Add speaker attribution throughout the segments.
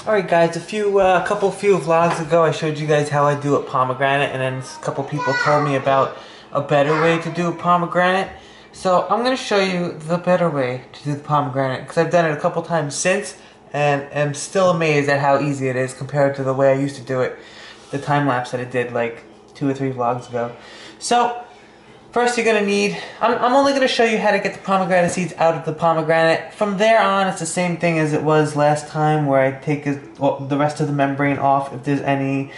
Speaker 1: Alright guys, a few vlogs ago I showed you guys how I do a pomegranate, and then a couple people told me about a better way to do a pomegranate. So I'm going to show you the better way to do the pomegranate, because I've done it a couple times since and am still amazed at how easy it is compared to the way I used to do it, the time lapse that I did like 2 or 3 vlogs ago. So first you're going to need, I'm only going to show you how to get the pomegranate seeds out of the pomegranate. From there on it's the same thing as it was last time, where I take the rest of the membrane off if there's any.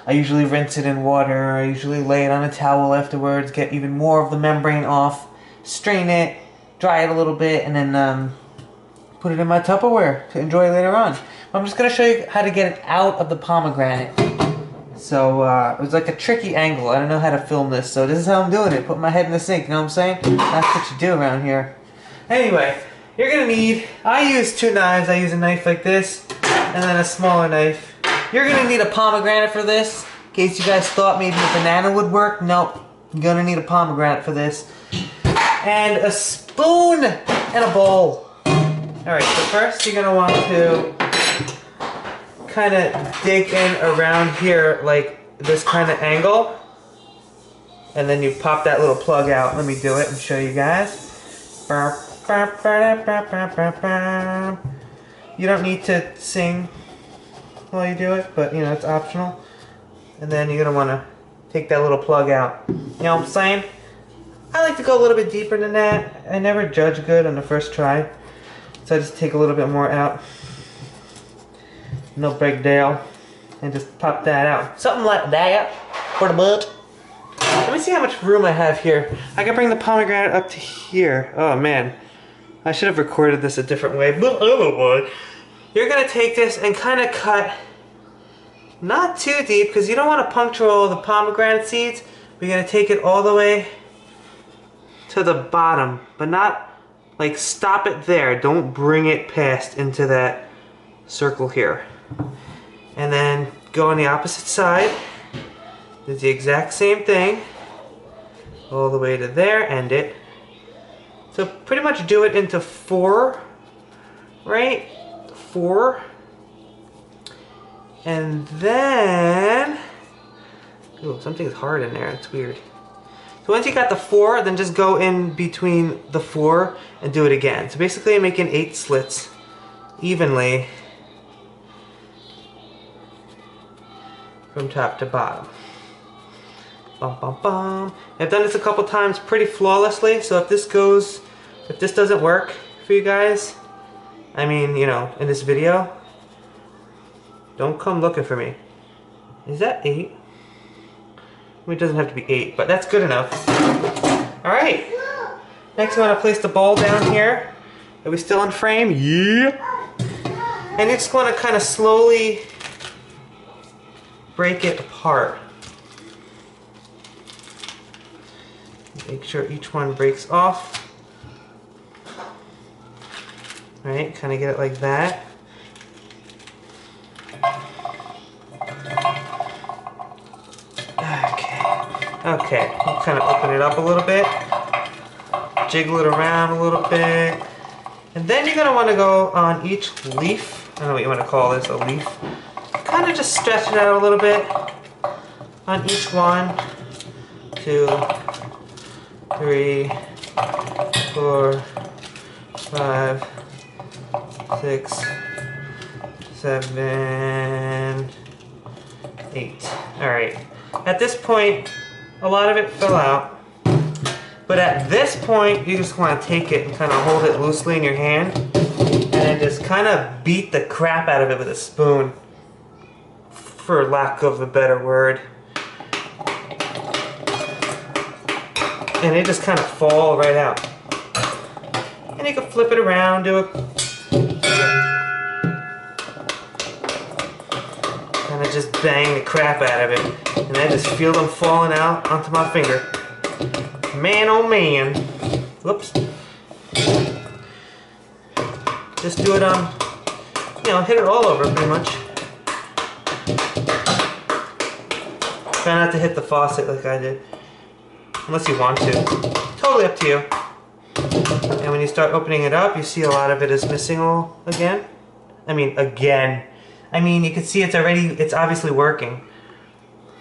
Speaker 1: I usually rinse it in water, I usually lay it on a towel afterwards, get even more of the membrane off, strain it, dry it a little bit, and then put it in my Tupperware to enjoy later on. I'm just going to show you how to get it out of the pomegranate. So it was like a tricky angle. I don't know how to film this, so this is how I'm doing it. Put my head in the sink, you know what I'm saying? That's what you do around here. Anyway, you're going to need, I use 2 knives. I use a knife like this, and then a smaller knife. You're going to need a pomegranate for this, in case you guys thought maybe a banana would work. Nope, you're going to need a pomegranate for this. And a spoon and a bowl. Alright, so first you're going to want to kind of dig in around here like this kind of angle, and then you pop that little plug out. Let me do it and show you guys. You don't need to sing while you do it, but you know, it's optional. And then you're gonna want to take that little plug out. You know what I'm saying? I like to go a little bit deeper than that. I never judge good on the first try, so I just take a little bit more out. No big deal. And just pop that out. Something like that for the butt. Let me see how much room I have here. I can bring the pomegranate up to here. Oh man, I should have recorded this a different way, but oh boy. You're gonna take this and kind of cut not too deep, because you don't want to puncture all the pomegranate seeds. We're gonna take it all the way to the bottom, but not like stop it there. Don't bring it past into that circle here. And then go on the opposite side. Do the exact same thing all the way to there, end it. So pretty much do it into 4, right? 4. And then, ooh, something's hard in there, it's weird. So once you got the 4, then just go in between the 4 and do it again. So basically I'm making 8 slits evenly from top to bottom. Bum, bum, bum. I've done this a couple times pretty flawlessly, so if this doesn't work for you guys, I mean, you know, in this video, don't come looking for me. Is that 8? I mean, it doesn't have to be 8, but that's good enough. Alright. Next, you want to place the bowl down here. Are we still in frame? Yeah. And you just want to kind of slowly break it apart. Make sure each one breaks off. Alright, kind of get it like that. Okay, we'll kind of open it up a little bit, jiggle it around a little bit, and then you're going to want to go on each leaf. I don't know what you want to call this, a leaf. Kind of just stretch it out a little bit on each one. 2, 3, 4, 5, 6, 7, 8. Alright. At this point, a lot of it fell out. But at this point, you just want to take it and kind of hold it loosely in your hand. And then just kind of beat the crap out of it with a spoon, for lack of a better word. And it just kind of fall right out. And you can flip it around, do a kind of just bang the crap out of it. And I just feel them falling out onto my finger. Man, oh man. Whoops. Just do it on, you know, hit it all over pretty much. Try not to hit the faucet like I did. Unless you want to. Totally up to you. And when you start opening it up, you see a lot of it is missing again. I mean, again. I mean, you can see it's obviously working.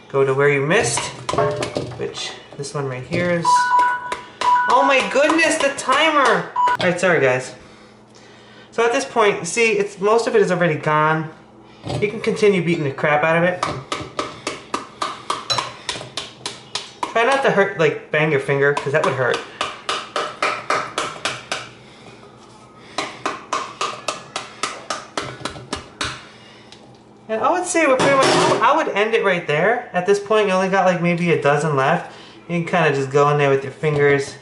Speaker 1: Go to where you missed, which this one right here is. Oh my goodness, the timer! Alright, sorry guys. So at this point, see, most of it is already gone. You can continue beating the crap out of it. Try not to hurt, like bang your finger, because that would hurt. And I would say we're pretty much, I would end it right there. At this point, you only got like maybe a dozen left. You can kind of just go in there with your fingers,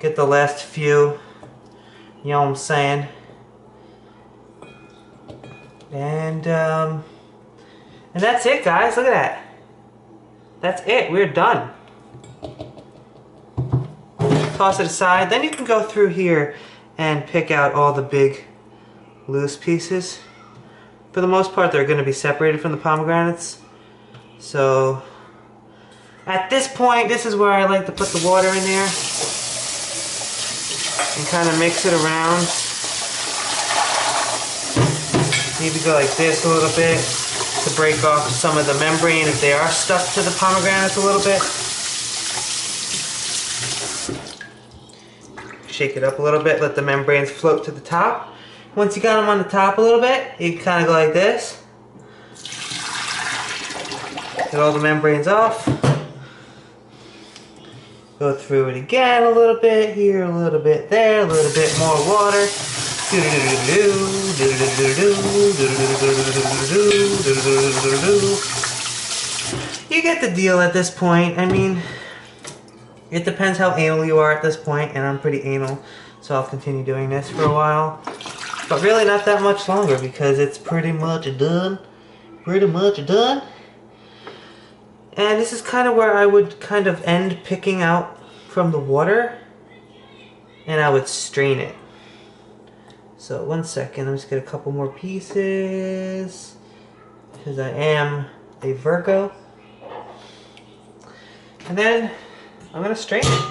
Speaker 1: get the last few. You know what I'm saying? And that's it, guys. Look at that. That's it. We're done. Toss it aside. Then you can go through here and pick out all the big loose pieces. For the most part, they're going to be separated from the pomegranates. So at this point, this is where I like to put the water in there and kind of mix it around. Maybe go like this a little bit to break off some of the membrane if they are stuck to the pomegranates a little bit. Shake it up a little bit, let the membranes float to the top. Once you got them on the top a little bit, you can kind of go like this. Get all the membranes off. Go through it again a little bit, here a little bit there, a little bit more water. You get the deal at this point. I mean, it depends how anal you are at this point, and I'm pretty anal, so I'll continue doing this for a while. But really not that much longer because it's pretty much done. Pretty much done. And this is kind of where I would kind of end picking out from the water, and I would strain it. So 1 second, let me just get a couple more pieces because I am a Virgo. And then I'm going to strain it.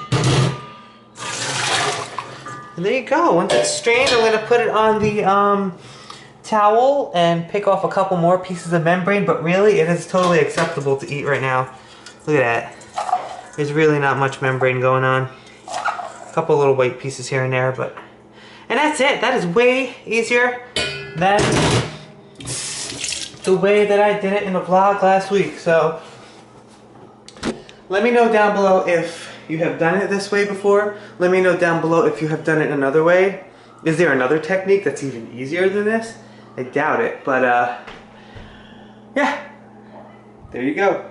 Speaker 1: And there you go. Once it's strained, I'm going to put it on the towel and pick off a couple more pieces of membrane, but really it is totally acceptable to eat right now. Look at that. There's really not much membrane going on. A couple little white pieces here and there, but... And that's it. That is way easier than the way that I did it in the vlog last week. So let me know down below if you have done it this way before. Let me know down below if you have done it another way. Is there another technique that's even easier than this? I doubt it, but yeah, there you go.